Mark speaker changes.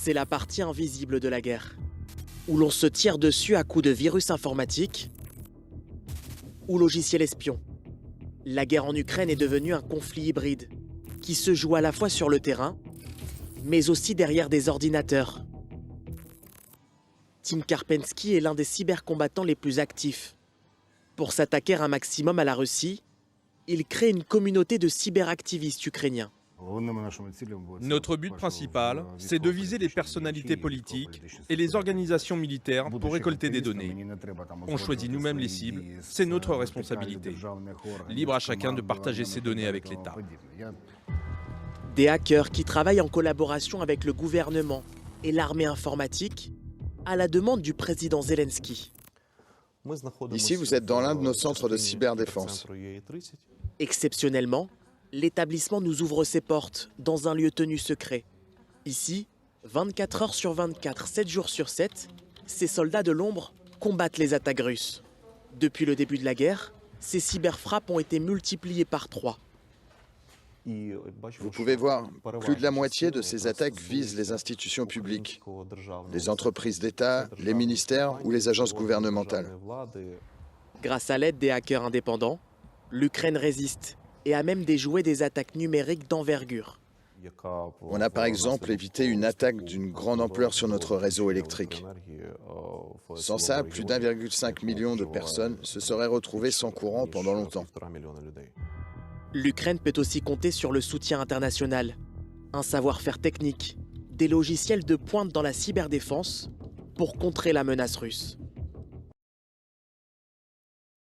Speaker 1: C'est la partie invisible de la guerre, où l'on se tire dessus à coups de virus informatiques ou logiciels espions. La guerre en Ukraine est devenue un conflit hybride qui se joue à la fois sur le terrain, mais aussi derrière des ordinateurs. Tim Karpensky est l'un des cybercombattants les plus actifs. Pour s'attaquer un maximum à la Russie, il crée une communauté de cyberactivistes ukrainiens.
Speaker 2: Notre but principal, c'est de viser les personnalités politiques et les organisations militaires pour récolter des données. On choisit nous-mêmes les cibles, c'est notre responsabilité. Libre à chacun de partager ses données avec l'État.
Speaker 1: Des hackers qui travaillent en collaboration avec le gouvernement et l'armée informatique à la demande du président Zelensky.
Speaker 3: Ici, vous êtes dans l'un de nos centres de cyberdéfense.
Speaker 1: Exceptionnellement, l'établissement nous ouvre ses portes dans un lieu tenu secret. Ici, 24 heures sur 24, 7 jours sur 7, ces soldats de l'ombre combattent les attaques russes. Depuis le début de la guerre, ces cyberfrappes ont été multipliées par 3.
Speaker 3: Vous pouvez voir, plus de la moitié de ces attaques visent les institutions publiques, les entreprises d'État, les ministères ou les agences gouvernementales.
Speaker 1: Grâce à l'aide des hackers indépendants, l'Ukraine résiste et a même déjoué des attaques numériques d'envergure.
Speaker 3: On a par exemple évité une attaque d'une grande ampleur sur notre réseau électrique. Sans ça, plus d'1,5 million de personnes se seraient retrouvées sans courant pendant longtemps.
Speaker 1: L'Ukraine peut aussi compter sur le soutien international, un savoir-faire technique, des logiciels de pointe dans la cyberdéfense pour contrer la menace russe.